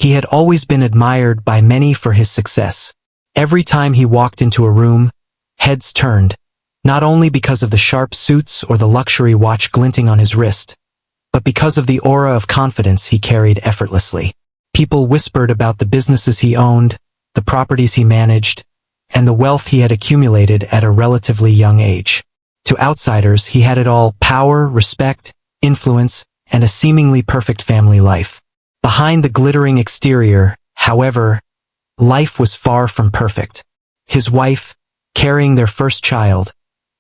He had always been admired by many for his success. Every time he walked into a room, heads turned, not only because of the sharp suits or the luxury watch glinting on his wrist, but because of the aura of confidence he carried effortlessly. People whispered about the businesses he owned, the properties he managed, and the wealth he had accumulated at a relatively young age. To outsiders, he had it all: power, respect, influence, and a seemingly perfect family life. Behind the glittering exterior, however, life was far from perfect. His wife, carrying their first child,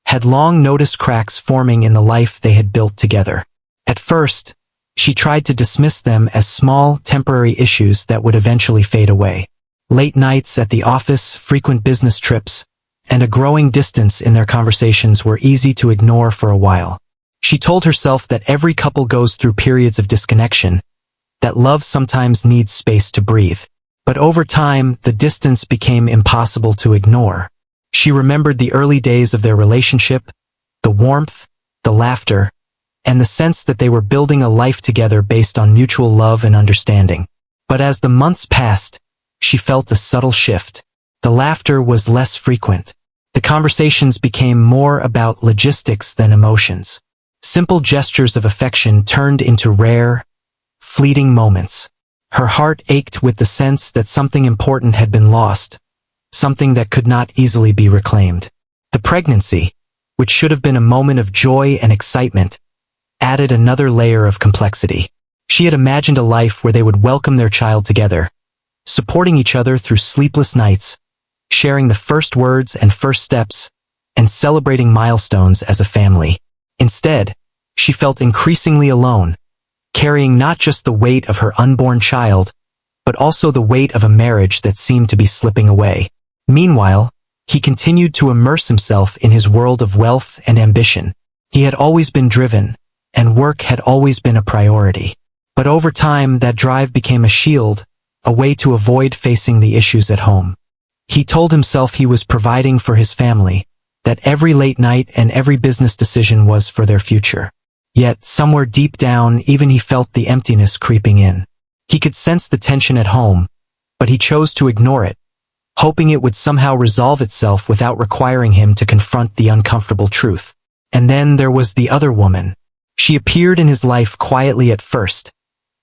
had long noticed cracks forming in the life they had built together. At first, she tried to dismiss them as small, temporary issues that would eventually fade away. Late nights at the office, frequent business trips, and a growing distance in their conversations were easy to ignore for a while. She told herself that every couple goes through periods of disconnection, that love sometimes needs space to breathe. But over time, the distance became impossible to ignore. She remembered the early days of their relationship, the warmth, the laughter, and the sense that they were building a life together based on mutual love and understanding. But as the months passed, she felt a subtle shift. The laughter was less frequent. The conversations became more about logistics than emotions. Simple gestures of affection turned into rare, fleeting moments. Her heart ached with the sense that something important had been lost, something that could not easily be reclaimed. The pregnancy, which should have been a moment of joy and excitement, added another layer of complexity. She had imagined a life where they would welcome their child together, supporting each other through sleepless nights, sharing the first words and first steps, and celebrating milestones as a family. Instead, she felt increasingly alone, carrying not just the weight of her unborn child, but also the weight of a marriage that seemed to be slipping away. Meanwhile, he continued to immerse himself in his world of wealth and ambition. He had always been driven, and work had always been a priority. But over time, that drive became a shield, a way to avoid facing the issues at home. He told himself he was providing for his family, that every late night and every business decision was for their future. Yet, somewhere deep down, even he felt the emptiness creeping in. He could sense the tension at home, but he chose to ignore it, hoping it would somehow resolve itself without requiring him to confront the uncomfortable truth. And then there was the other woman. She appeared in his life quietly at first,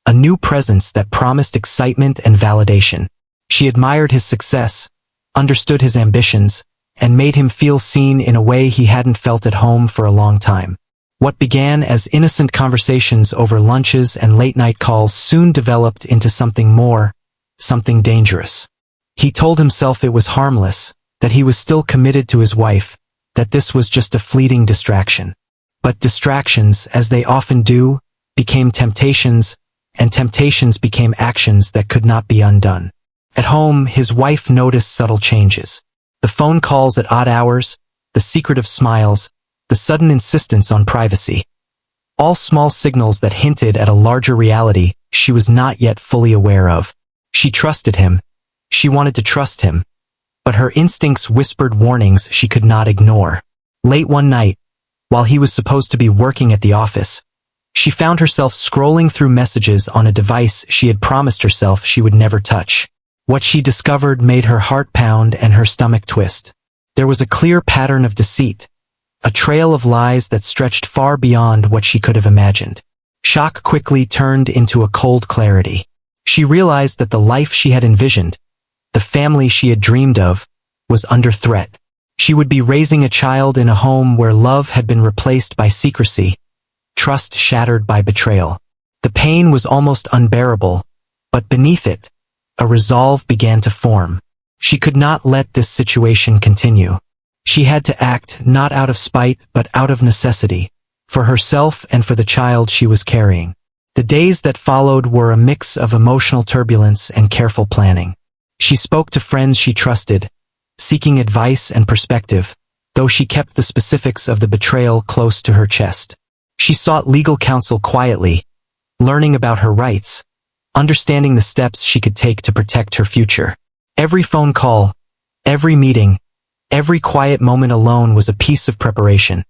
a new presence that promised excitement and validation. She admired his success, understood his ambitions, and made him feel seen in a way he hadn't felt at home for a long time. What began as innocent conversations over lunches and late-night calls soon developed into something more, something dangerous. He told himself it was harmless, that he was still committed to his wife, that this was just a fleeting distraction. But distractions, as they often do, became temptations, and temptations became actions that could not be undone. At home, his wife noticed subtle changes. The phone calls at odd hours, the secretive smiles, the sudden insistence on privacy. All small signals that hinted at a larger reality she was not yet fully aware of. She trusted him. She wanted to trust him. But her instincts whispered warnings she could not ignore. Late one night, while he was supposed to be working at the office, she found herself scrolling through messages on a device she had promised herself she would never touch. What she discovered made her heart pound and her stomach twist. There was a clear pattern of deceit, a trail of lies that stretched far beyond what she could have imagined. Shock quickly turned into a cold clarity. She realized that the life she had envisioned, the family she had dreamed of, was under threat. She would be raising a child in a home where love had been replaced by secrecy, trust shattered by betrayal. The pain was almost unbearable, but beneath it, a resolve began to form. She could not let this situation continue. She had to act not out of spite but out of necessity, for herself and for the child she was carrying. The days that followed were a mix of emotional turbulence and careful planning. She spoke to friends she trusted, seeking advice and perspective, though she kept the specifics of the betrayal close to her chest. She sought legal counsel quietly, learning about her rights, understanding the steps she could take to protect her future. Every phone call, every meeting, every quiet moment alone was a piece of preparation,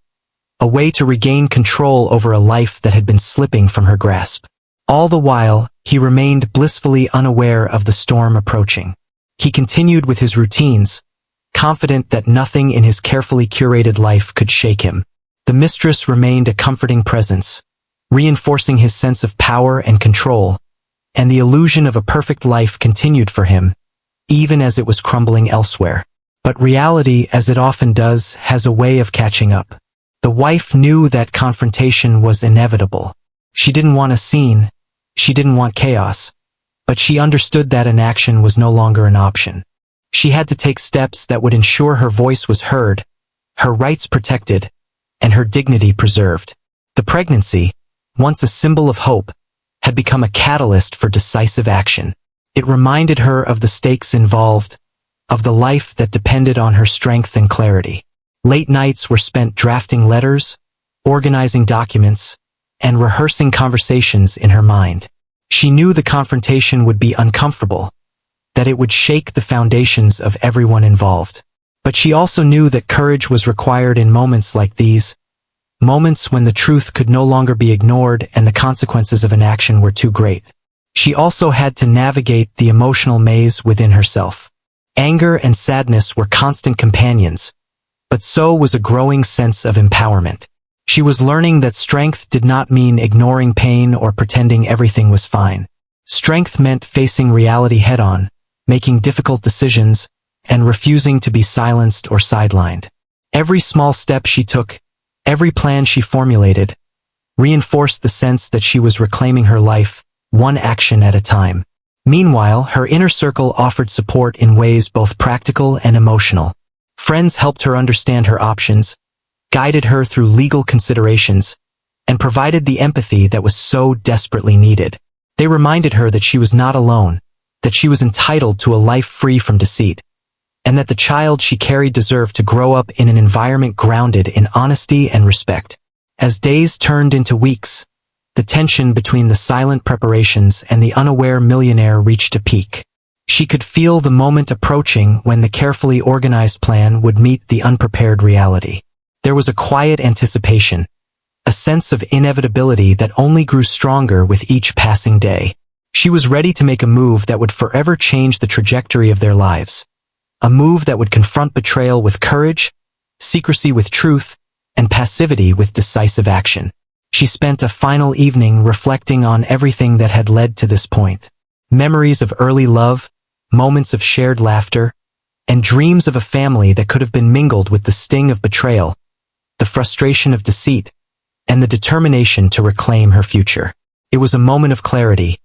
a way to regain control over a life that had been slipping from her grasp. All the while, he remained blissfully unaware of the storm approaching. He continued with his routines, confident that nothing in his carefully curated life could shake him. The mistress remained a comforting presence, reinforcing his sense of power and control, and the illusion of a perfect life continued for him, even as it was crumbling elsewhere. But reality, as it often does, has a way of catching up. The wife knew that confrontation was inevitable. She didn't want a scene, she didn't want chaos, but she understood that inaction was no longer an option. She had to take steps that would ensure her voice was heard, her rights protected, and her dignity preserved. The pregnancy, once a symbol of hope, had become a catalyst for decisive action. It reminded her of the stakes involved, of the life that depended on her strength and clarity. Late nights were spent drafting letters, organizing documents, and rehearsing conversations in her mind. She knew the confrontation would be uncomfortable, that it would shake the foundations of everyone involved. But she also knew that courage was required in moments like these, moments when the truth could no longer be ignored and the consequences of inaction were too great. She also had to navigate the emotional maze within herself. Anger and sadness were constant companions, but so was a growing sense of empowerment. She was learning that strength did not mean ignoring pain or pretending everything was fine. Strength meant facing reality head-on, making difficult decisions, and refusing to be silenced or sidelined. Every small step she took, every plan she formulated, reinforced the sense that she was reclaiming her life, one action at a time. Meanwhile, her inner circle offered support in ways both practical and emotional. Friends helped her understand her options, guided her through legal considerations, and provided the empathy that was so desperately needed. They reminded her that she was not alone, that she was entitled to a life free from deceit, and that the child she carried deserved to grow up in an environment grounded in honesty and respect. As days turned into weeks, the tension between the silent preparations and the unaware millionaire reached a peak. She could feel the moment approaching when the carefully organized plan would meet the unprepared reality. There was a quiet anticipation, a sense of inevitability that only grew stronger with each passing day. She was ready to make a move that would forever change the trajectory of their lives. A move that would confront betrayal with courage, secrecy with truth, and passivity with decisive action. She spent a final evening reflecting on everything that had led to this point. Memories of early love, moments of shared laughter, and dreams of a family that could have been mingled with the sting of betrayal, the frustration of deceit, and the determination to reclaim her future. It was a moment of clarity,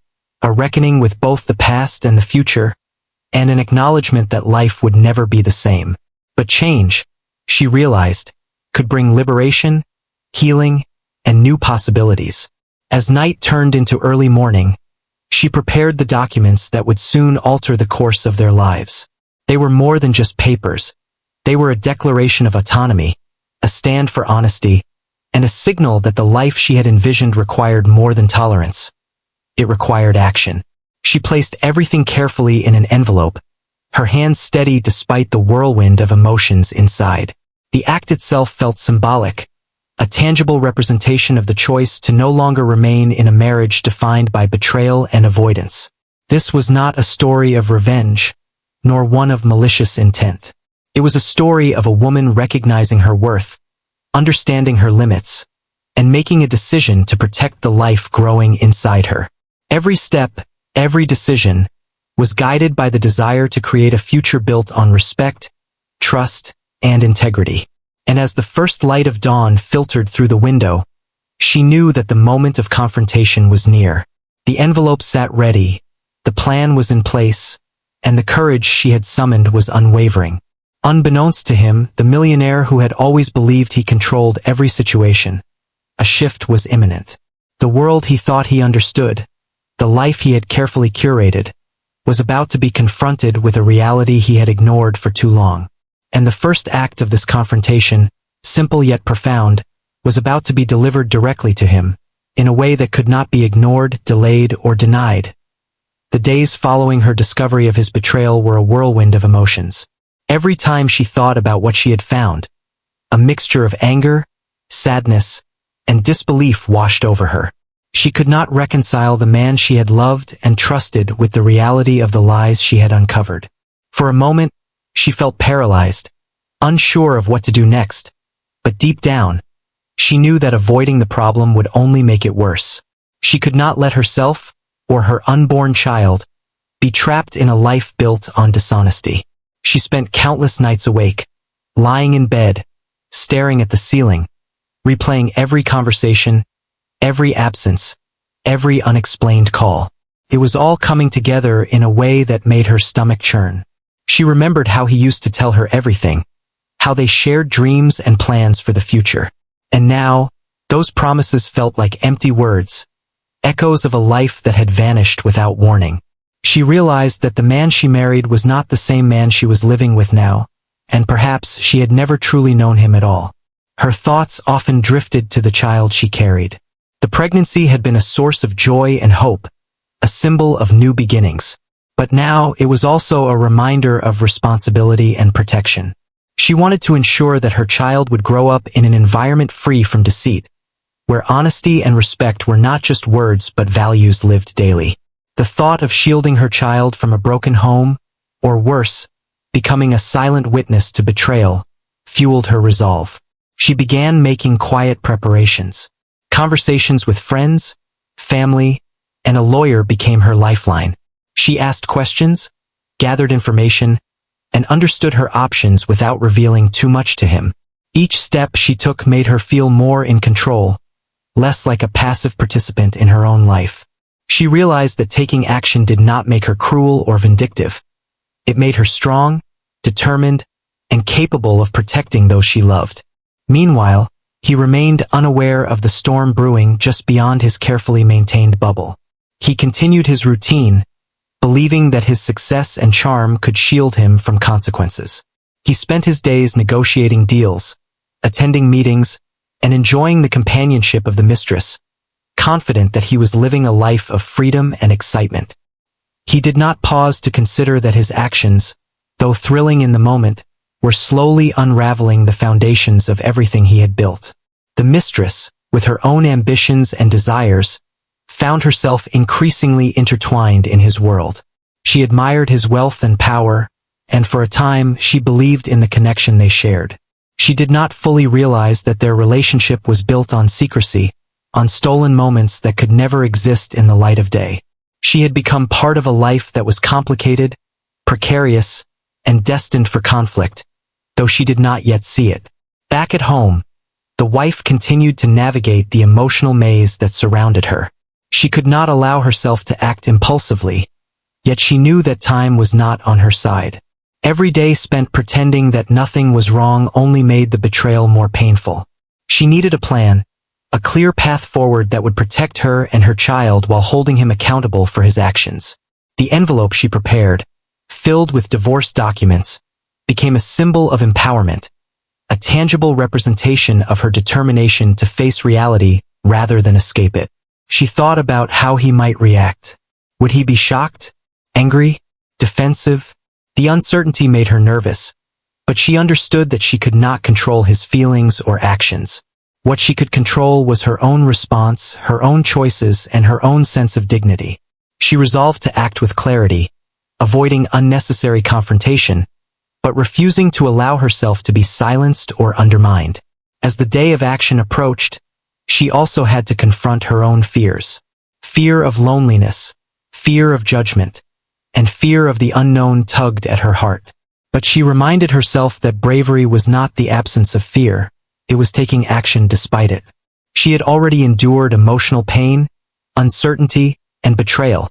a reckoning with both the past and the future, and an acknowledgement that life would never be the same. But change, she realized, could bring liberation, healing, and new possibilities. As night turned into early morning, she prepared the documents that would soon alter the course of their lives. They were more than just papers. They were a declaration of autonomy, a stand for honesty, and a signal that the life she had envisioned required more than tolerance. It required action. She placed everything carefully in an envelope, her hands steady despite the whirlwind of emotions inside. The act itself felt symbolic, a tangible representation of the choice to no longer remain in a marriage defined by betrayal and avoidance. This was not a story of revenge, nor one of malicious intent. It was a story of a woman recognizing her worth, understanding her limits, and making a decision to protect the life growing inside her. Every step, every decision, was guided by the desire to create a future built on respect, trust, and integrity. And as the first light of dawn filtered through the window, she knew that the moment of confrontation was near. The envelope sat ready, the plan was in place, and the courage she had summoned was unwavering. Unbeknownst to him, the millionaire who had always believed he controlled every situation, a shift was imminent. The world he thought he understood, the life he had carefully curated, was about to be confronted with a reality he had ignored for too long. And the first act of this confrontation, simple yet profound, was about to be delivered directly to him, in a way that could not be ignored, delayed, or denied. The days following her discovery of his betrayal were a whirlwind of emotions. Every time she thought about what she had found, a mixture of anger, sadness, and disbelief washed over her. She could not reconcile the man she had loved and trusted with the reality of the lies she had uncovered. For a moment, she felt paralyzed, unsure of what to do next. But deep down, she knew that avoiding the problem would only make it worse. She could not let herself, or her unborn child, be trapped in a life built on dishonesty. She spent countless nights awake, lying in bed, staring at the ceiling, replaying every conversation, every absence, every unexplained call. It was all coming together in a way that made her stomach churn. She remembered how he used to tell her everything, how they shared dreams and plans for the future. And now, those promises felt like empty words, echoes of a life that had vanished without warning. She realized that the man she married was not the same man she was living with now, and perhaps she had never truly known him at all. Her thoughts often drifted to the child she carried. The pregnancy had been a source of joy and hope, a symbol of new beginnings. But now it was also a reminder of responsibility and protection. She wanted to ensure that her child would grow up in an environment free from deceit, where honesty and respect were not just words but values lived daily. The thought of shielding her child from a broken home, or worse, becoming a silent witness to betrayal, fueled her resolve. She began making quiet preparations. Conversations with friends, family, and a lawyer became her lifeline. She asked questions, gathered information, and understood her options without revealing too much to him. Each step she took made her feel more in control, less like a passive participant in her own life. She realized that taking action did not make her cruel or vindictive. It made her strong, determined, and capable of protecting those she loved. Meanwhile, he remained unaware of the storm brewing just beyond his carefully maintained bubble. He continued his routine, believing that his success and charm could shield him from consequences. He spent his days negotiating deals, attending meetings, and enjoying the companionship of the mistress, confident that he was living a life of freedom and excitement. He did not pause to consider that his actions, though thrilling in the moment, were slowly unraveling the foundations of everything he had built. The mistress, with her own ambitions and desires, found herself increasingly intertwined in his world. She admired his wealth and power, and for a time she believed in the connection they shared. She did not fully realize that their relationship was built on secrecy, on stolen moments that could never exist in the light of day. She had become part of a life that was complicated, precarious, and destined for conflict, though she did not yet see it. Back at home, the wife continued to navigate the emotional maze that surrounded her. She could not allow herself to act impulsively, yet she knew that time was not on her side. Every day spent pretending that nothing was wrong only made the betrayal more painful. She needed a plan, a clear path forward that would protect her and her child while holding him accountable for his actions. The envelope she prepared, filled with divorce documents, became a symbol of empowerment, a tangible representation of her determination to face reality rather than escape it. She thought about how he might react. Would he be shocked, angry, defensive? The uncertainty made her nervous, but she understood that she could not control his feelings or actions. What she could control was her own response, her own choices, and her own sense of dignity. She resolved to act with clarity, avoiding unnecessary confrontation, but refusing to allow herself to be silenced or undermined. As the day of action approached, she also had to confront her own fears. Fear of loneliness, fear of judgment, and fear of the unknown tugged at her heart. But she reminded herself that bravery was not the absence of fear, it was taking action despite it. She had already endured emotional pain, uncertainty, and betrayal.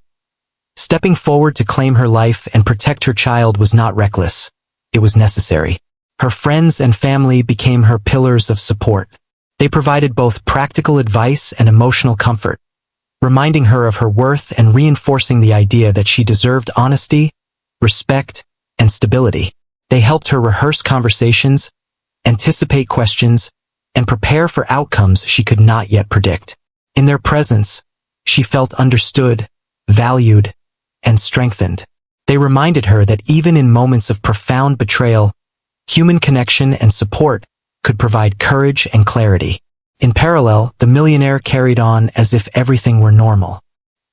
Stepping forward to claim her life and protect her child was not reckless, it was necessary. Her friends and family became her pillars of support. They provided both practical advice and emotional comfort, reminding her of her worth and reinforcing the idea that she deserved honesty, respect, and stability. They helped her rehearse conversations, anticipate questions, and prepare for outcomes she could not yet predict. In their presence, she felt understood, valued, and strengthened. They reminded her that even in moments of profound betrayal, human connection and support could provide courage and clarity. In parallel, the millionaire carried on as if everything were normal.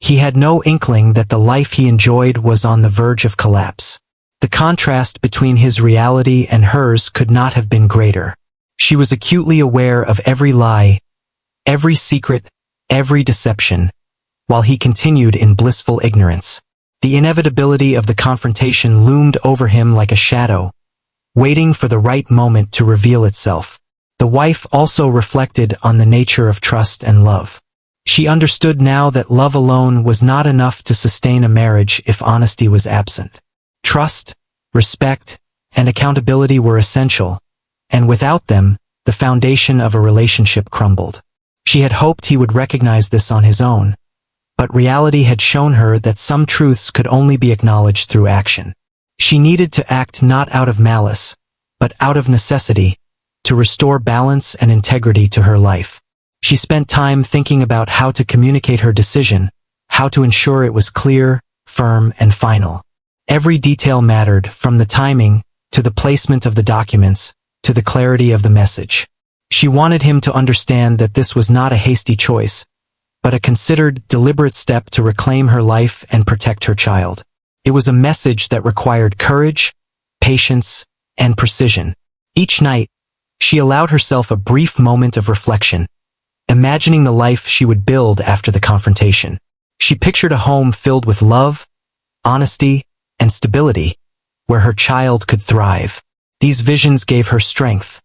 He had no inkling that the life he enjoyed was on the verge of collapse. The contrast between his reality and hers could not have been greater. She was acutely aware of every lie, every secret, every deception, while he continued in blissful ignorance. The inevitability of the confrontation loomed over him like a shadow, waiting for the right moment to reveal itself. The wife also reflected on the nature of trust and love. She understood now that love alone was not enough to sustain a marriage if honesty was absent. Trust, respect, and accountability were essential, and without them, the foundation of a relationship crumbled. She had hoped he would recognize this on his own, but reality had shown her that some truths could only be acknowledged through action. She needed to act not out of malice, but out of necessity, to restore balance and integrity to her life. She spent time thinking about how to communicate her decision, how to ensure it was clear, firm, and final. Every detail mattered, from the timing, to the placement of the documents, to the clarity of the message. She wanted him to understand that this was not a hasty choice, but a considered, deliberate step to reclaim her life and protect her child. It was a message that required courage, patience, and precision. Each night, she allowed herself a brief moment of reflection, imagining the life she would build after the confrontation. She pictured a home filled with love, honesty, and stability, where her child could thrive. These visions gave her strength,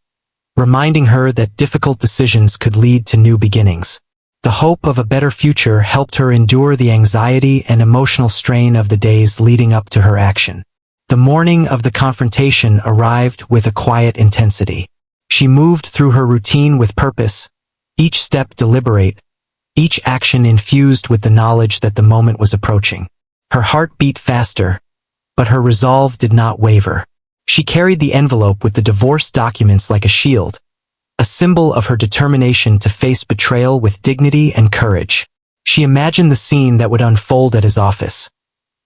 reminding her that difficult decisions could lead to new beginnings. The hope of a better future helped her endure the anxiety and emotional strain of the days leading up to her action. The morning of the confrontation arrived with a quiet intensity. She moved through her routine with purpose, each step deliberate, each action infused with the knowledge that the moment was approaching. Her heart beat faster, but her resolve did not waver. She carried the envelope with the divorce documents like a shield, a symbol of her determination to face betrayal with dignity and courage. She imagined the scene that would unfold at his office.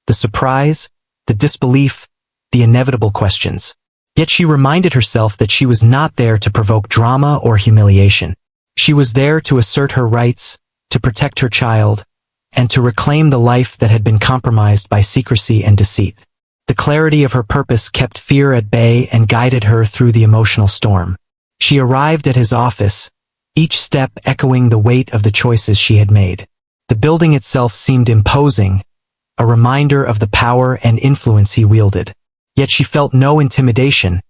The surprise, the disbelief, the inevitable questions. Yet she reminded herself that she was not there to provoke drama or humiliation. She was there to assert her rights, to protect her child, and to reclaim the life that had been compromised by secrecy and deceit. The clarity of her purpose kept fear at bay and guided her through the emotional storm. She arrived at his office, each step echoing the weight of the choices she had made. The building itself seemed imposing, a reminder of the power and influence he wielded. Yet she felt no intimidation,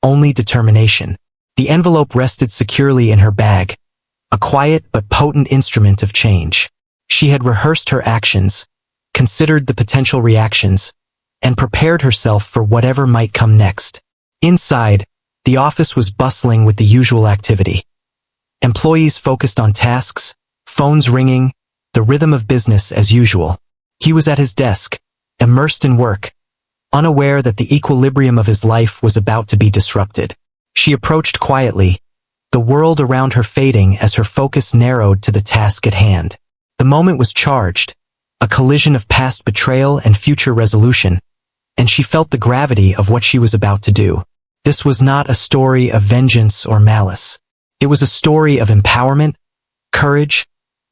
only determination. The envelope rested securely in her bag, a quiet but potent instrument of change. She had rehearsed her actions, considered the potential reactions, and prepared herself for whatever might come next. Inside, the office was bustling with the usual activity. Employees focused on tasks, phones ringing, the rhythm of business as usual. He was at his desk, immersed in work, unaware that the equilibrium of his life was about to be disrupted. She approached quietly, the world around her fading as her focus narrowed to the task at hand. The moment was charged, a collision of past betrayal and future resolution, and she felt the gravity of what she was about to do. This was not a story of vengeance or malice. It was a story of empowerment, courage,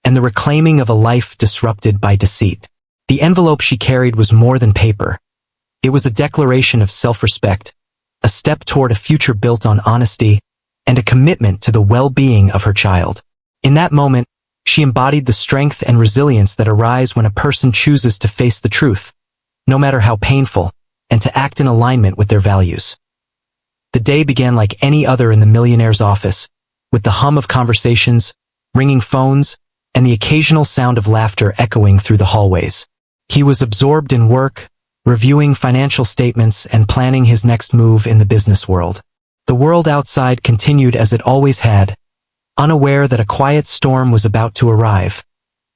and the reclaiming of a life disrupted by deceit. The envelope she carried was more than paper. It was a declaration of self-respect, a step toward a future built on honesty, and a commitment to the well-being of her child. In that moment, she embodied the strength and resilience that arise when a person chooses to face the truth, no matter how painful, and to act in alignment with their values. The day began like any other in the millionaire's office, with the hum of conversations, ringing phones, and the occasional sound of laughter echoing through the hallways. He was absorbed in work, reviewing financial statements and planning his next move in the business world. The world outside continued as it always had, unaware that a quiet storm was about to arrive,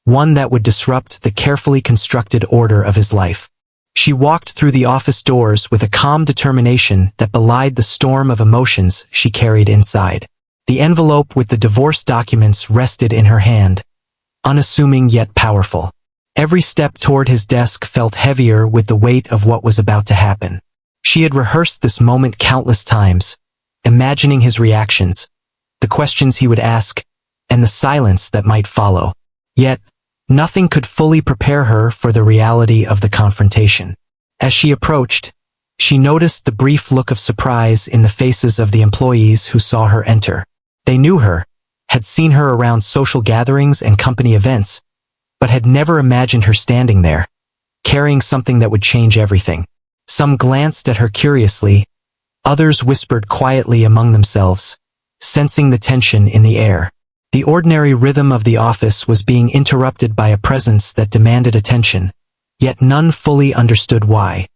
one that would disrupt the carefully constructed order of his life. She walked through the office doors with a calm determination that belied the storm of emotions she carried inside. The envelope with the divorce documents rested in her hand, unassuming yet powerful. Every step toward his desk felt heavier with the weight of what was about to happen. She had rehearsed this moment countless times, imagining his reactions, the questions he would ask, and the silence that might follow. Yet, nothing could fully prepare her for the reality of the confrontation. As she approached, she noticed the brief look of surprise in the faces of the employees who saw her enter. They knew her, had seen her around social gatherings and company events, but had never imagined her standing there, carrying something that would change everything. Some glanced at her curiously, others whispered quietly among themselves, sensing the tension in the air. The ordinary rhythm of the office was being interrupted by a presence that demanded attention, yet none fully understood why.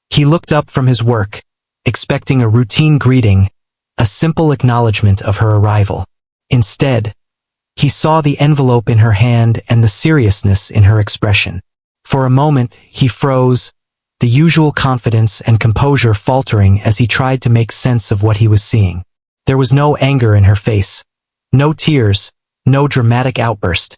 He looked up from his work, expecting a routine greeting, a simple acknowledgement of her arrival. Instead, he saw the envelope in her hand and the seriousness in her expression. For a moment, he froze, the usual confidence and composure faltering as he tried to make sense of what he was seeing. There was no anger in her face, no tears, no dramatic outburst,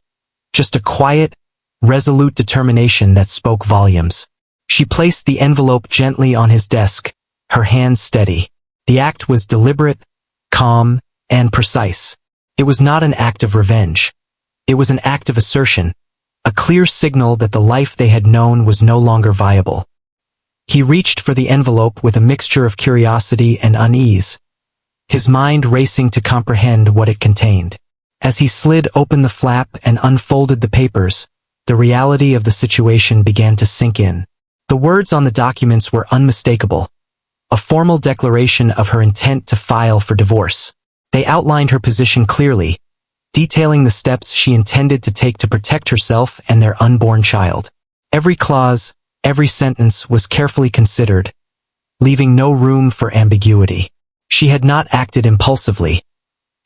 just a quiet, resolute determination that spoke volumes. She placed the envelope gently on his desk, her hands steady. The act was deliberate, calm, and precise. It was not an act of revenge. It was an act of assertion, a clear signal that the life they had known was no longer viable. He reached for the envelope with a mixture of curiosity and unease, his mind racing to comprehend what it contained. As he slid open the flap and unfolded the papers, the reality of the situation began to sink in. The words on the documents were unmistakable, a formal declaration of her intent to file for divorce. They outlined her position clearly, detailing the steps she intended to take to protect herself and their unborn child. Every clause, every sentence was carefully considered, leaving no room for ambiguity. She had not acted impulsively.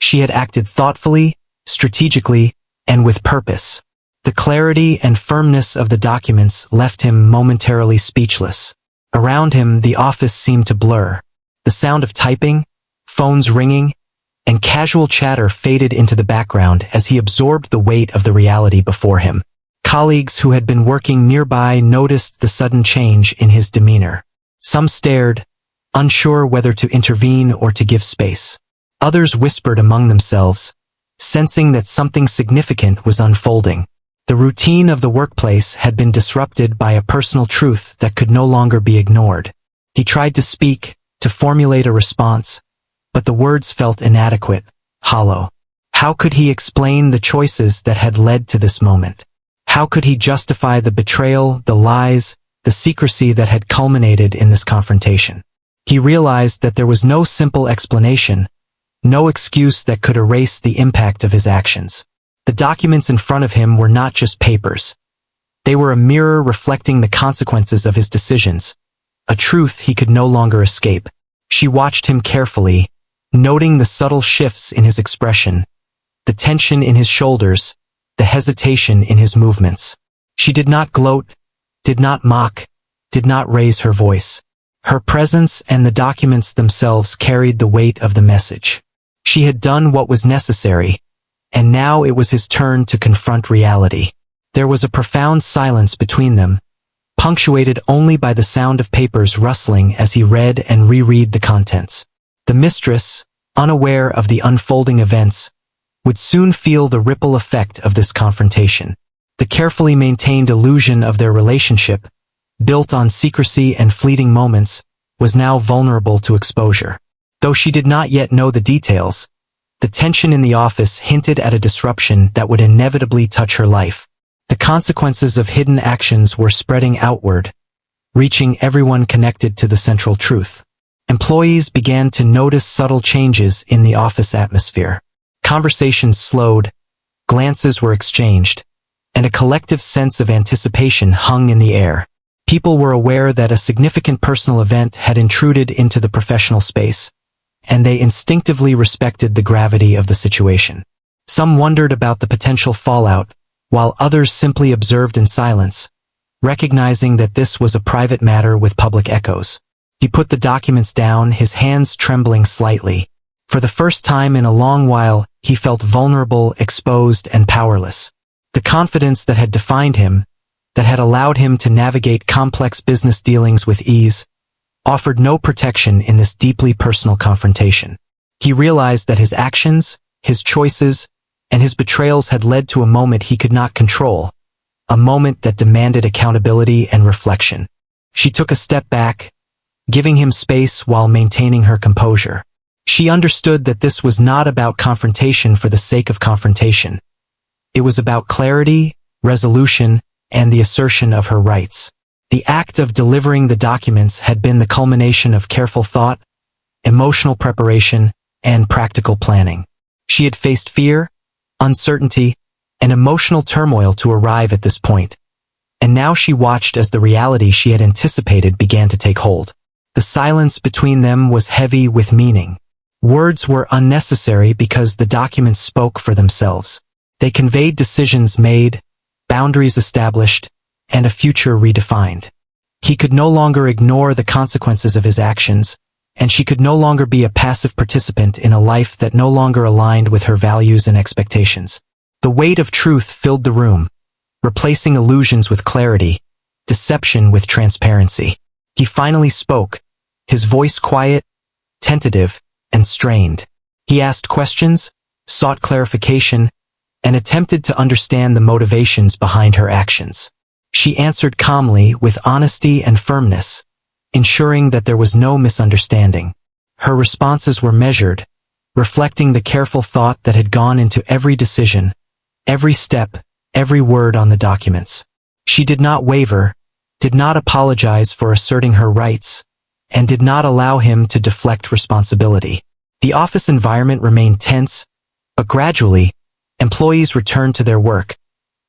She had acted thoughtfully, strategically, and with purpose. The clarity and firmness of the documents left him momentarily speechless. Around him, the office seemed to blur. The sound of typing, phones ringing, and casual chatter faded into the background as he absorbed the weight of the reality before him. Colleagues who had been working nearby noticed the sudden change in his demeanor. Some stared, unsure whether to intervene or to give space. Others whispered among themselves, sensing that something significant was unfolding. The routine of the workplace had been disrupted by a personal truth that could no longer be ignored. He tried to speak, to formulate a response, but the words felt inadequate, hollow. How could he explain the choices that had led to this moment? How could he justify the betrayal, the lies, the secrecy that had culminated in this confrontation? He realized that there was no simple explanation, no excuse that could erase the impact of his actions. The documents in front of him were not just papers. They were a mirror reflecting the consequences of his decisions, a truth he could no longer escape. She watched him carefully, noting the subtle shifts in his expression, the tension in his shoulders, the hesitation in his movements. She did not gloat, did not mock, did not raise her voice. Her presence and the documents themselves carried the weight of the message. She had done what was necessary, and now it was his turn to confront reality. There was a profound silence between them, punctuated only by the sound of papers rustling as he read and reread the contents. The mistress, unaware of the unfolding events, would soon feel the ripple effect of this confrontation. The carefully maintained illusion of their relationship, built on secrecy and fleeting moments, was now vulnerable to exposure. Though she did not yet know the details, the tension in the office hinted at a disruption that would inevitably touch her life. The consequences of hidden actions were spreading outward, reaching everyone connected to the central truth. Employees began to notice subtle changes in the office atmosphere. Conversations slowed, glances were exchanged, and a collective sense of anticipation hung in the air. People were aware that a significant personal event had intruded into the professional space, and they instinctively respected the gravity of the situation. Some wondered about the potential fallout, while others simply observed in silence, recognizing that this was a private matter with public echoes. He put the documents down, his hands trembling slightly. For the first time in a long while, he felt vulnerable, exposed, and powerless. The confidence that had defined him, that had allowed him to navigate complex business dealings with ease, offered no protection in this deeply personal confrontation. He realized that his actions, his choices, and his betrayals had led to a moment he could not control, a moment that demanded accountability and reflection. She took a step back, giving him space while maintaining her composure. She understood that this was not about confrontation for the sake of confrontation. It was about clarity, resolution, and the assertion of her rights. The act of delivering the documents had been the culmination of careful thought, emotional preparation, and practical planning. She had faced fear, uncertainty, and emotional turmoil to arrive at this point, and now she watched as the reality she had anticipated began to take hold. The silence between them was heavy with meaning. Words were unnecessary because the documents spoke for themselves. They conveyed decisions made, boundaries established, and a future redefined. He could no longer ignore the consequences of his actions, and she could no longer be a passive participant in a life that no longer aligned with her values and expectations. The weight of truth filled the room, replacing illusions with clarity, deception with transparency. He finally spoke, his voice quiet, tentative, and strained. He asked questions, sought clarification, and attempted to understand the motivations behind her actions. She answered calmly with honesty and firmness, ensuring that there was no misunderstanding. Her responses were measured, reflecting the careful thought that had gone into every decision, every step, every word on the documents. She did not waver, did not apologize for asserting her rights, and did not allow him to deflect responsibility. The office environment remained tense, but gradually, employees returned to their work,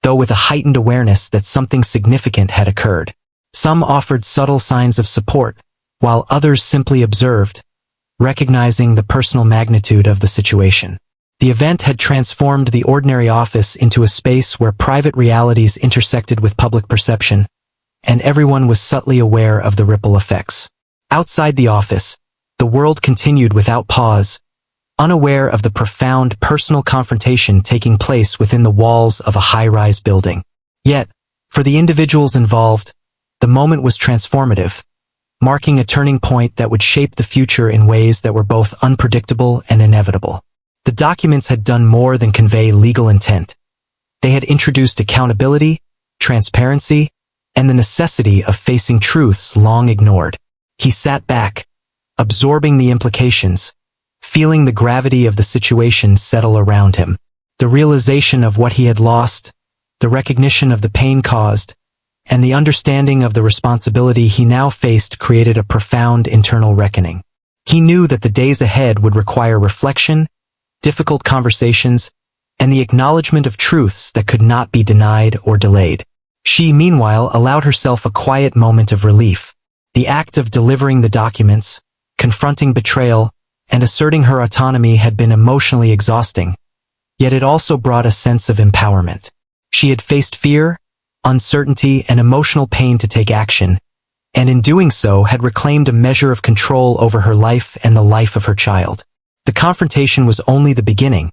though with a heightened awareness that something significant had occurred. Some offered subtle signs of support, while others simply observed, recognizing the personal magnitude of the situation. The event had transformed the ordinary office into a space where private realities intersected with public perception, and everyone was subtly aware of the ripple effects. Outside the office, the world continued without pause, unaware of the profound personal confrontation taking place within the walls of a high-rise building. Yet, for the individuals involved, the moment was transformative, marking a turning point that would shape the future in ways that were both unpredictable and inevitable. The documents had done more than convey legal intent. They had introduced accountability, transparency, and the necessity of facing truths long ignored. He sat back, absorbing the implications, feeling the gravity of the situation settle around him. The realization of what he had lost, the recognition of the pain caused, and the understanding of the responsibility he now faced created a profound internal reckoning. He knew that the days ahead would require reflection, difficult conversations, and the acknowledgement of truths that could not be denied or delayed. She, meanwhile, allowed herself a quiet moment of relief. The act of delivering the documents, confronting betrayal, and asserting her autonomy had been emotionally exhausting, yet it also brought a sense of empowerment. She had faced fear, uncertainty, and emotional pain to take action, and in doing so had reclaimed a measure of control over her life and the life of her child. The confrontation was only the beginning,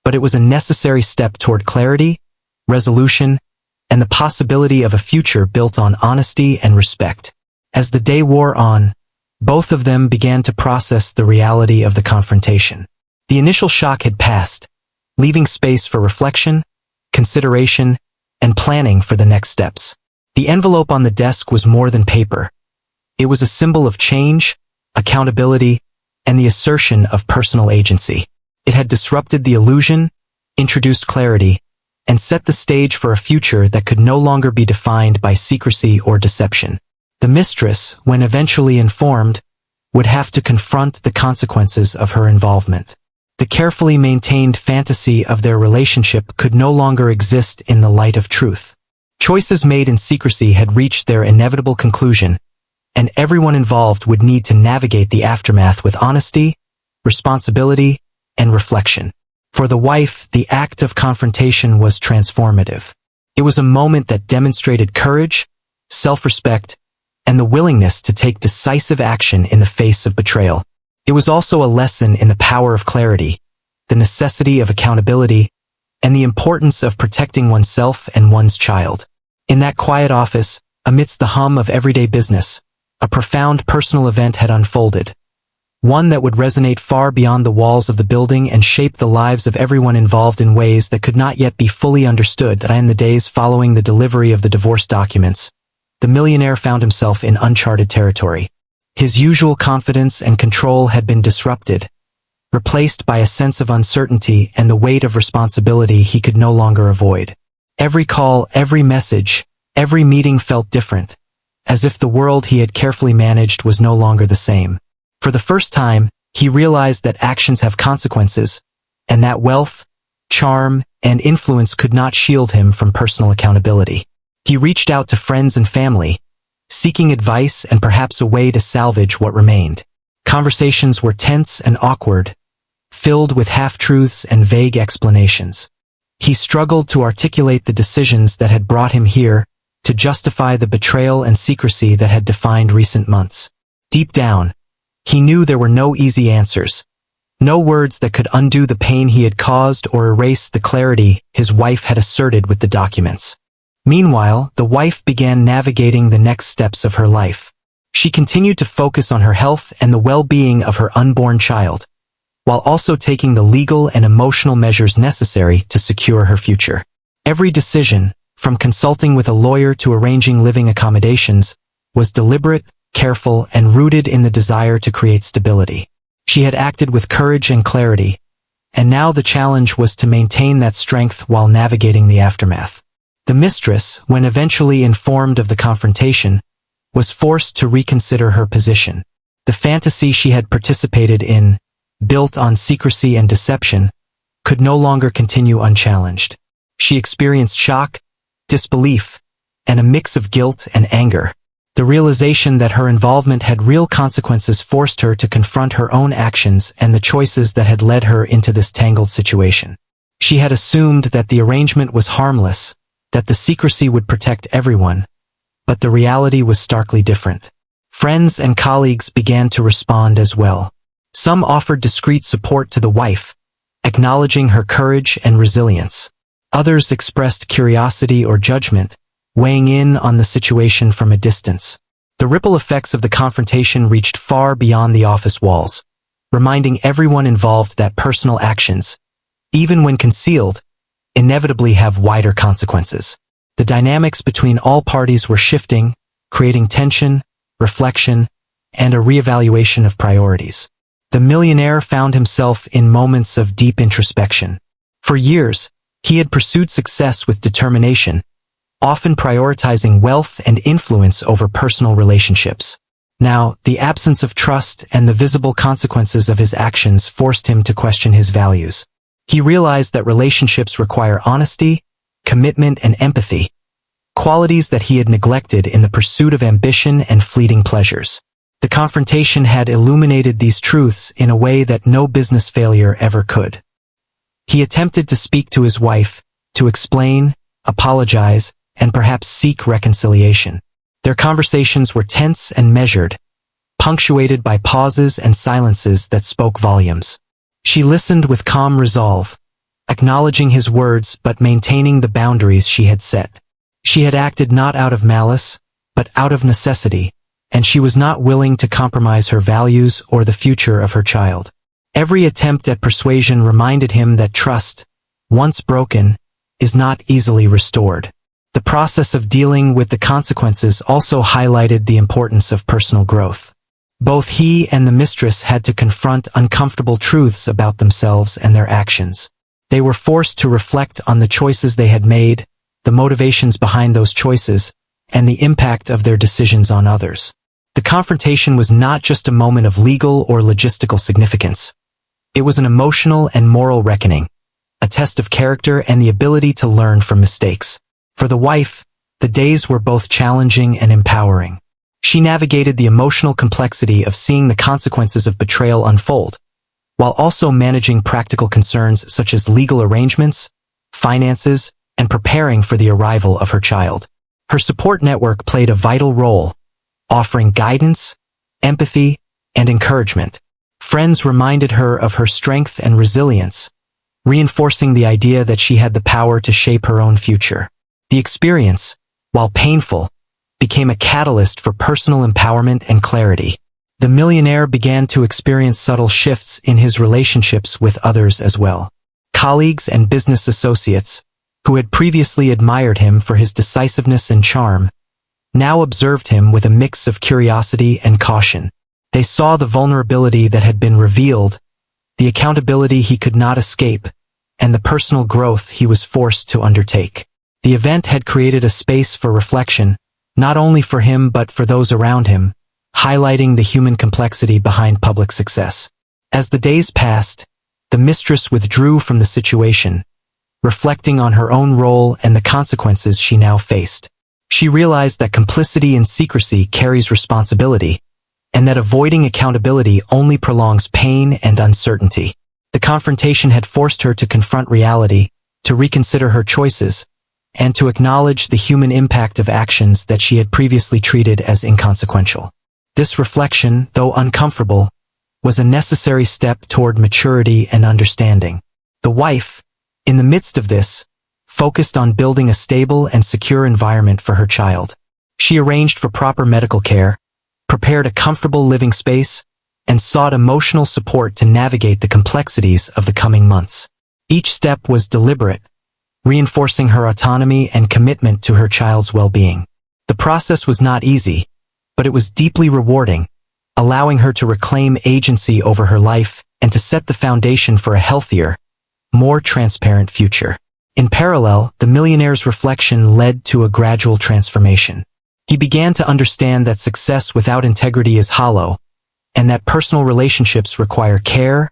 but it was a necessary step toward clarity, resolution, and the possibility of a future built on honesty and respect. As the day wore on, both of them began to process the reality of the confrontation. The initial shock had passed, leaving space for reflection, consideration, and planning for the next steps. The envelope on the desk was more than paper. It was a symbol of change, accountability, and the assertion of personal agency. It had disrupted the illusion, introduced clarity, and set the stage for a future that could no longer be defined by secrecy or deception. The mistress, when eventually informed, would have to confront the consequences of her involvement. The carefully maintained fantasy of their relationship could no longer exist in the light of truth. Choices made in secrecy had reached their inevitable conclusion, and everyone involved would need to navigate the aftermath with honesty, responsibility, and reflection. For the wife, the act of confrontation was transformative. It was a moment that demonstrated courage, self-respect, and the willingness to take decisive action in the face of betrayal. It was also a lesson in the power of clarity, the necessity of accountability, and the importance of protecting oneself and one's child. In that quiet office, amidst the hum of everyday business, a profound personal event had unfolded, one that would resonate far beyond the walls of the building and shape the lives of everyone involved in ways that could not yet be fully understood. In the days following the delivery of the divorce documents, the millionaire found himself in uncharted territory. His usual confidence and control had been disrupted, replaced by a sense of uncertainty and the weight of responsibility he could no longer avoid. Every call, every message, every meeting felt different, as if the world he had carefully managed was no longer the same. For the first time, he realized that actions have consequences, and that wealth, charm, and influence could not shield him from personal accountability. He reached out to friends and family, seeking advice and perhaps a way to salvage what remained. Conversations were tense and awkward, filled with half-truths and vague explanations. He struggled to articulate the decisions that had brought him here, to justify the betrayal and secrecy that had defined recent months. Deep down, he knew there were no easy answers, no words that could undo the pain he had caused or erase the clarity his wife had asserted with the documents. Meanwhile, the wife began navigating the next steps of her life. She continued to focus on her health and the well-being of her unborn child, while also taking the legal and emotional measures necessary to secure her future. Every decision, from consulting with a lawyer to arranging living accommodations, was deliberate, careful, and rooted in the desire to create stability. She had acted with courage and clarity, and now the challenge was to maintain that strength while navigating the aftermath. The mistress, when eventually informed of the confrontation, was forced to reconsider her position. The fantasy she had participated in, built on secrecy and deception, could no longer continue unchallenged. She experienced shock, disbelief, and a mix of guilt and anger. The realization that her involvement had real consequences forced her to confront her own actions and the choices that had led her into this tangled situation. She had assumed that the arrangement was harmless, that the secrecy would protect everyone, but the reality was starkly different. Friends and colleagues began to respond as well. Some offered discreet support to the wife, acknowledging her courage and resilience. Others expressed curiosity or judgment, weighing in on the situation from a distance. The ripple effects of the confrontation reached far beyond the office walls, reminding everyone involved that personal actions, even when concealed, inevitably have wider consequences. The dynamics between all parties were shifting, creating tension, reflection, and a reevaluation of priorities. The millionaire found himself in moments of deep introspection. For years, he had pursued success with determination, often prioritizing wealth and influence over personal relationships. Now, the absence of trust and the visible consequences of his actions forced him to question his values. He realized that relationships require honesty, commitment, and empathy, qualities that he had neglected in the pursuit of ambition and fleeting pleasures. The confrontation had illuminated these truths in a way that no business failure ever could. He attempted to speak to his wife, to explain, apologize, and perhaps seek reconciliation. Their conversations were tense and measured, punctuated by pauses and silences that spoke volumes. She listened with calm resolve, acknowledging his words but maintaining the boundaries she had set. She had acted not out of malice, but out of necessity, and she was not willing to compromise her values or the future of her child. Every attempt at persuasion reminded him that trust, once broken, is not easily restored. The process of dealing with the consequences also highlighted the importance of personal growth. Both he and the mistress had to confront uncomfortable truths about themselves and their actions. They were forced to reflect on the choices they had made, the motivations behind those choices, and the impact of their decisions on others. The confrontation was not just a moment of legal or logistical significance. It was an emotional and moral reckoning, a test of character and the ability to learn from mistakes. For the wife, the days were both challenging and empowering. She navigated the emotional complexity of seeing the consequences of betrayal unfold, while also managing practical concerns such as legal arrangements, finances, and preparing for the arrival of her child. Her support network played a vital role, offering guidance, empathy, and encouragement. Friends reminded her of her strength and resilience, reinforcing the idea that she had the power to shape her own future. The experience, while painful, became a catalyst for personal empowerment and clarity. the millionaire began to experience subtle shifts in his relationships with others as well. Colleagues and business associates, who had previously admired him for his decisiveness and charm, now observed him with a mix of curiosity and caution. They saw the vulnerability that had been revealed, the accountability he could not escape, and the personal growth he was forced to undertake. The event had created a space for reflection, not only for him but for those around him, highlighting the human complexity behind public success. As the days passed, the mistress withdrew from the situation, reflecting on her own role and the consequences she now faced. She realized that complicity in secrecy carries responsibility, and that avoiding accountability only prolongs pain and uncertainty. The confrontation had forced her to confront reality, to reconsider her choices, and to acknowledge the human impact of actions that she had previously treated as inconsequential. This reflection, though uncomfortable, was a necessary step toward maturity and understanding. The wife, in the midst of this, focused on building a stable and secure environment for her child. She arranged for proper medical care, prepared a comfortable living space, and sought emotional support to navigate the complexities of the coming months. Each step was deliberate, reinforcing her autonomy and commitment to her child's well-being. The process was not easy, but it was deeply rewarding, allowing her to reclaim agency over her life and to set the foundation for a healthier, more transparent future. In parallel, the millionaire's reflection led to a gradual transformation. He began to understand that success without integrity is hollow, and that personal relationships require care,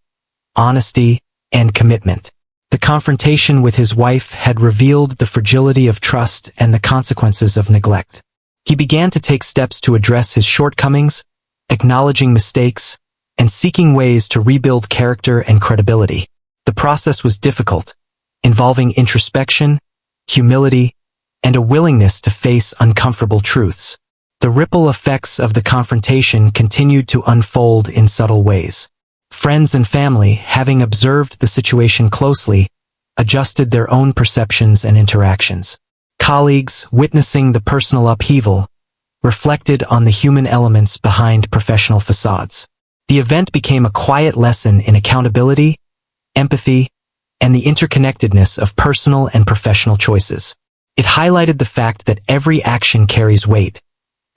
honesty, and commitment. The confrontation with his wife had revealed the fragility of trust and the consequences of neglect. He began to take steps to address his shortcomings, acknowledging mistakes, and seeking ways to rebuild character and credibility. The process was difficult, involving introspection, humility, and a willingness to face uncomfortable truths. The ripple effects of the confrontation continued to unfold in subtle ways. Friends and family, having observed the situation closely, adjusted their own perceptions and interactions. Colleagues, witnessing the personal upheaval, reflected on the human elements behind professional facades. The event became a quiet lesson in accountability, empathy, and the interconnectedness of personal and professional choices. It highlighted the fact that every action carries weight,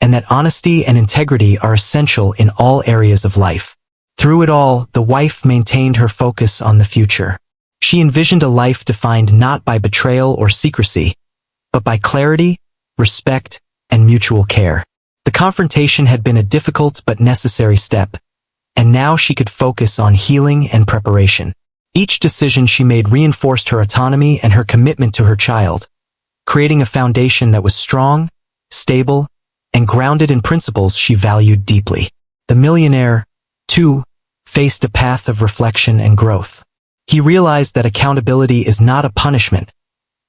and that honesty and integrity are essential in all areas of life. Through it all, the wife maintained her focus on the future. She envisioned a life defined not by betrayal or secrecy, but by clarity, respect, and mutual care. The confrontation had been a difficult but necessary step, and now she could focus on healing and preparation. Each decision she made reinforced her autonomy and her commitment to her child, creating a foundation that was strong, stable, and grounded in principles she valued deeply. The millionaire, too, faced a path of reflection and growth. He realized that accountability is not a punishment,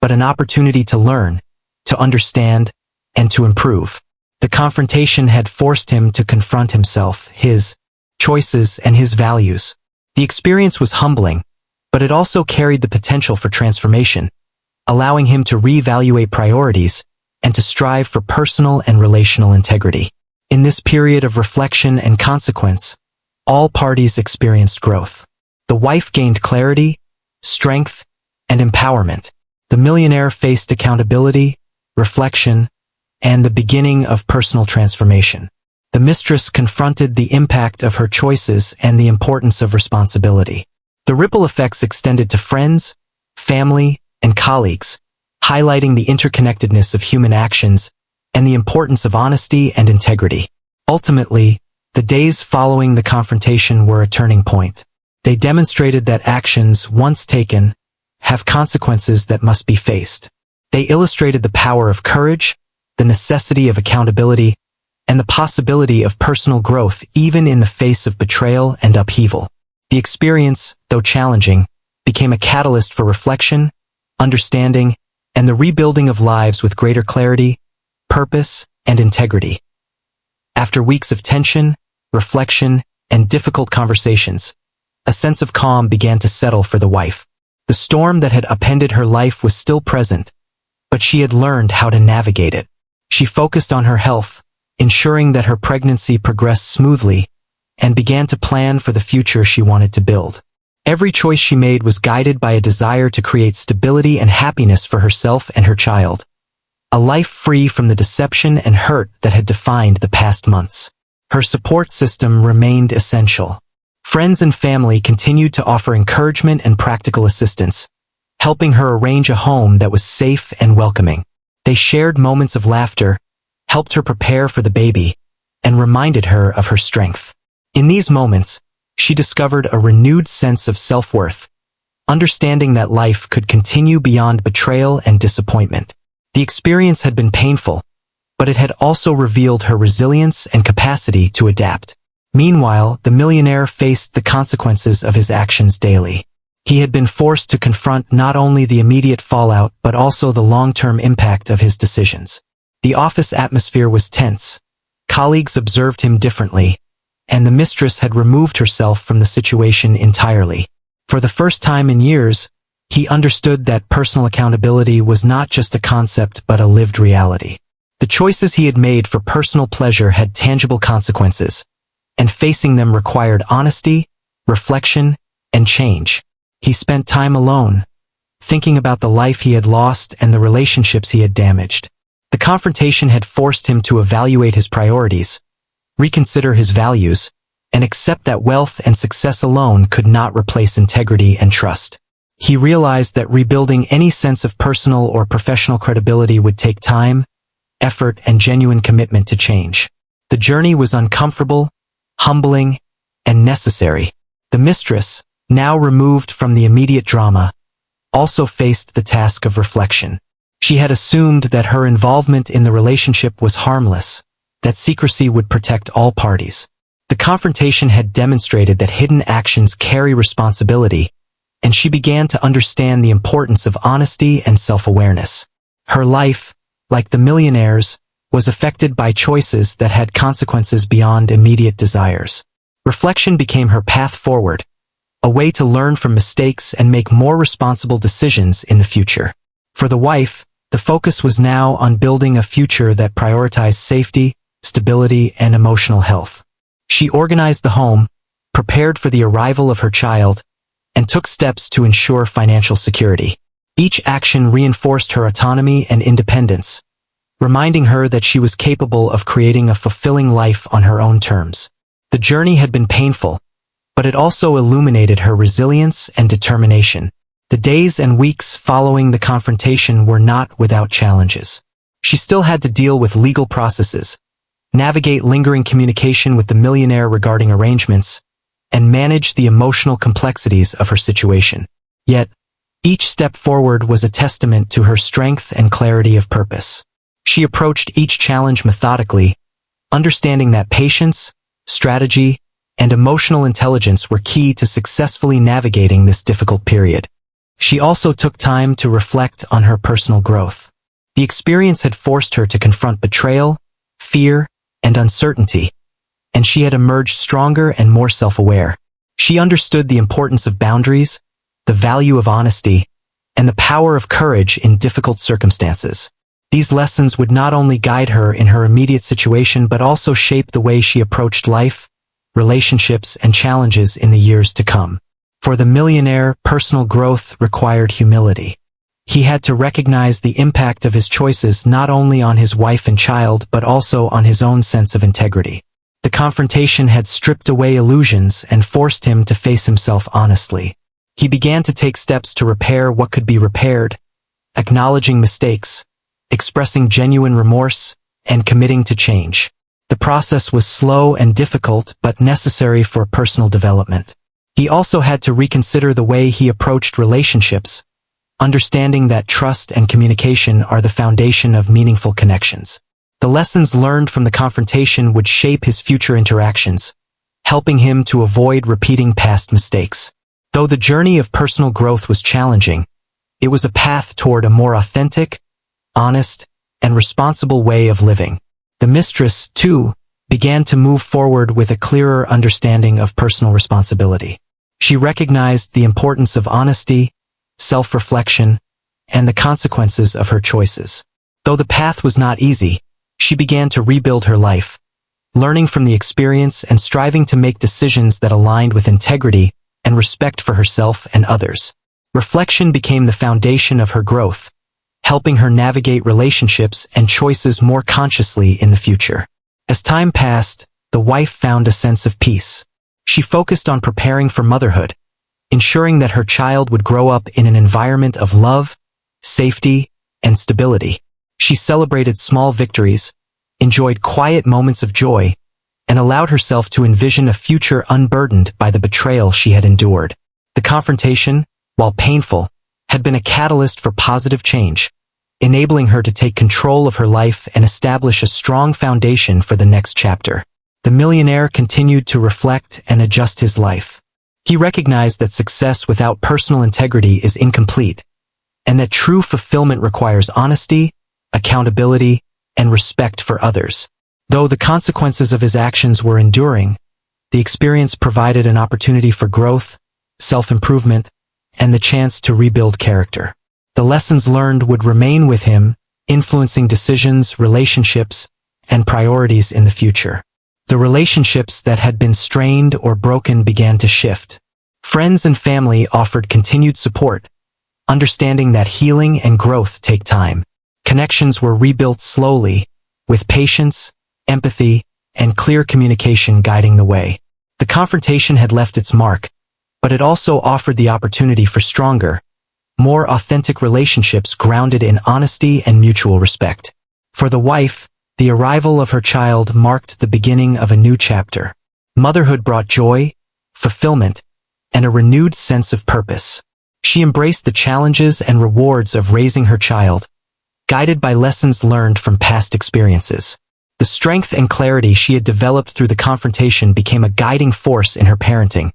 but an opportunity to learn, to understand, and to improve. The confrontation had forced him to confront himself, his choices, and his values. The experience was humbling, but it also carried the potential for transformation, allowing him to reevaluate priorities and to strive for personal and relational integrity. In this period of reflection and consequence, all parties experienced growth. The wife gained clarity, strength, and empowerment. The millionaire faced accountability, reflection, and the beginning of personal transformation. The mistress confronted the impact of her choices and the importance of responsibility. The ripple effects extended to friends, family, and colleagues, highlighting the interconnectedness of human actions and the importance of honesty and integrity. Ultimately, the days following the confrontation were a turning point. They demonstrated that actions, once taken, have consequences that must be faced. They illustrated the power of courage, the necessity of accountability, and the possibility of personal growth even in the face of betrayal and upheaval. The experience, though challenging, became a catalyst for reflection, understanding, and the rebuilding of lives with greater clarity, purpose, and integrity. After weeks of tension, reflection, and difficult conversations, a sense of calm began to settle for the wife. The storm that had upended her life was still present, but she had learned how to navigate it. She focused on her health, ensuring that her pregnancy progressed smoothly, and began to plan for the future she wanted to build. Every choice she made was guided by a desire to create stability and happiness for herself and her child. A life free from the deception and hurt that had defined the past months. Her support system remained essential. Friends and family continued to offer encouragement and practical assistance, helping her arrange a home that was safe and welcoming. They shared moments of laughter, helped her prepare for the baby, and reminded her of her strength. In these moments, she discovered a renewed sense of self-worth, understanding that life could continue beyond betrayal and disappointment. The experience had been painful, but it had also revealed her resilience and capacity to adapt. Meanwhile, the millionaire faced the consequences of his actions daily. He had been forced to confront not only the immediate fallout but also the long-term impact of his decisions. The office atmosphere was tense. Colleagues observed him differently, and the mistress had removed herself from the situation entirely. For the first time in years, he understood that personal accountability was not just a concept but a lived reality. The choices he had made for personal pleasure had tangible consequences, and facing them required honesty, reflection, and change. He spent time alone, thinking about the life he had lost and the relationships he had damaged. The confrontation had forced him to evaluate his priorities, reconsider his values, and accept that wealth and success alone could not replace integrity and trust. He realized that rebuilding any sense of personal or professional credibility would take time, effort, and genuine commitment to change. The journey was uncomfortable, humbling, and necessary. The mistress, now removed from the immediate drama, also faced the task of reflection. She had assumed that her involvement in the relationship was harmless, that secrecy would protect all parties. The confrontation had demonstrated that hidden actions carry responsibility, and she began to understand the importance of honesty and self-awareness. Her life, like the millionaire's, was affected by choices that had consequences beyond immediate desires. Reflection became her path forward, a way to learn from mistakes and make more responsible decisions in the future. For the wife, the focus was now on building a future that prioritized safety, stability, and emotional health. She organized the home, prepared for the arrival of her child, and took steps to ensure financial security. Each action reinforced her autonomy and independence, reminding her that she was capable of creating a fulfilling life on her own terms. The journey had been painful, but it also illuminated her resilience and determination. The days and weeks following the confrontation were not without challenges. She still had to deal with legal processes, navigate lingering communication with the millionaire regarding arrangements, and manage the emotional complexities of her situation. Yet, each step forward was a testament to her strength and clarity of purpose. She approached each challenge methodically, understanding that patience, strategy, and emotional intelligence were key to successfully navigating this difficult period. She also took time to reflect on her personal growth. The experience had forced her to confront betrayal, fear, and uncertainty, and she had emerged stronger and more self-aware. She understood the importance of boundaries, the value of honesty, and the power of courage in difficult circumstances. These lessons would not only guide her in her immediate situation but also shape the way she approached life, relationships, and challenges in the years to come. For the millionaire, personal growth required humility. He had to recognize the impact of his choices not only on his wife and child but also on his own sense of integrity. The confrontation had stripped away illusions and forced him to face himself honestly. He began to take steps to repair what could be repaired, acknowledging mistakes, expressing genuine remorse, and committing to change. The process was slow and difficult but necessary for personal development. He also had to reconsider the way he approached relationships, understanding that trust and communication are the foundation of meaningful connections. The lessons learned from the confrontation would shape his future interactions, helping him to avoid repeating past mistakes. Though the journey of personal growth was challenging, it was a path toward a more authentic, honest, and responsible way of living. The mistress, too, began to move forward with a clearer understanding of personal responsibility. She recognized the importance of honesty, self-reflection, and the consequences of her choices. Though the path was not easy, she began to rebuild her life, learning from the experience and striving to make decisions that aligned with integrity and respect for herself and others. Reflection became the foundation of her growth, helping her navigate relationships and choices more consciously in the future. As time passed, the wife found a sense of peace. She focused on preparing for motherhood, ensuring that her child would grow up in an environment of love, safety, and stability. She celebrated small victories, enjoyed quiet moments of joy, and allowed herself to envision a future unburdened by the betrayal she had endured. The confrontation, while painful, had been a catalyst for positive change, enabling her to take control of her life and establish a strong foundation for the next chapter. The millionaire continued to reflect and adjust his life. He recognized that success without personal integrity is incomplete, and that true fulfillment requires honesty, accountability, and respect for others. Though the consequences of his actions were enduring, the experience provided an opportunity for growth, self-improvement, and the chance to rebuild character. The lessons learned would remain with him, influencing decisions, relationships, and priorities in the future. The relationships that had been strained or broken began to shift. Friends and family offered continued support, understanding that healing and growth take time. Connections were rebuilt slowly, with patience, empathy, and clear communication guiding the way. The confrontation had left its mark, but it also offered the opportunity for stronger, more authentic relationships grounded in honesty and mutual respect. For the wife, the arrival of her child marked the beginning of a new chapter. Motherhood brought joy, fulfillment, and a renewed sense of purpose. She embraced the challenges and rewards of raising her child, guided by lessons learned from past experiences. The strength and clarity she had developed through the confrontation became a guiding force in her parenting,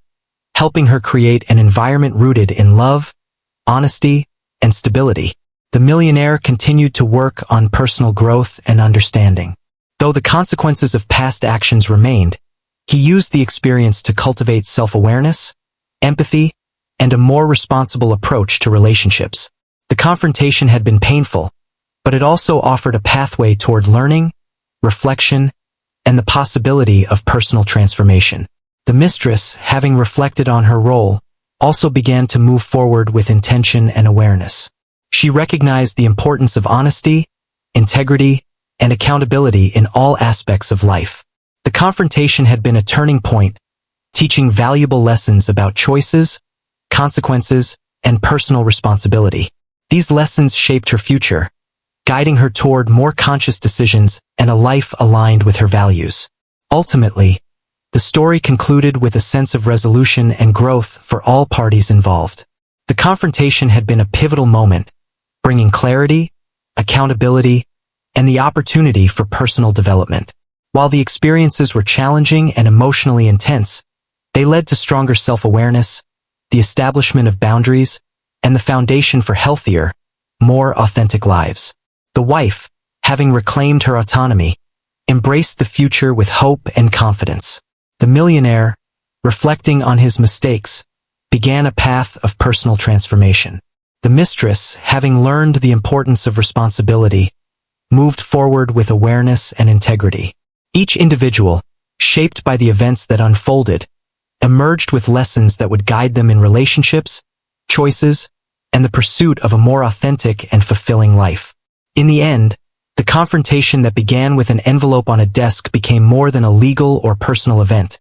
helping her create an environment rooted in love, honesty, and stability. The millionaire continued to work on personal growth and understanding. Though the consequences of past actions remained, he used the experience to cultivate self-awareness, empathy, and a more responsible approach to relationships. The confrontation had been painful, but it also offered a pathway toward learning, reflection, and the possibility of personal transformation. The mistress, having reflected on her role, also began to move forward with intention and awareness. She recognized the importance of honesty, integrity, and accountability in all aspects of life. The confrontation had been a turning point, teaching valuable lessons about choices, consequences, and personal responsibility. These lessons shaped her future, guiding her toward more conscious decisions and a life aligned with her values. Ultimately, the story concluded with a sense of resolution and growth for all parties involved. The confrontation had been a pivotal moment, bringing clarity, accountability, and the opportunity for personal development. While the experiences were challenging and emotionally intense, they led to stronger self-awareness, the establishment of boundaries, and the foundation for healthier, more authentic lives. The wife, having reclaimed her autonomy, embraced the future with hope and confidence. The millionaire, reflecting on his mistakes, began a path of personal transformation. The mistress, having learned the importance of responsibility, moved forward with awareness and integrity. Each individual, shaped by the events that unfolded, emerged with lessons that would guide them in relationships, choices, and the pursuit of a more authentic and fulfilling life. In the end, the confrontation that began with an envelope on a desk became more than a legal or personal event.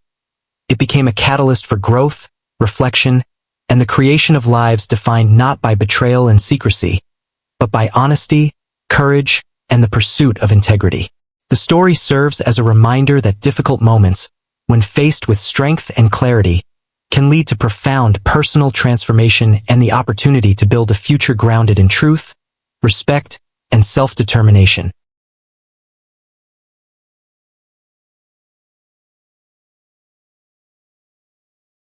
It became a catalyst for growth, reflection, and the creation of lives defined not by betrayal and secrecy, but by honesty, courage, and the pursuit of integrity. The story serves as a reminder that difficult moments, when faced with strength and clarity, can lead to profound personal transformation and the opportunity to build a future grounded in truth, respect, and self-determination.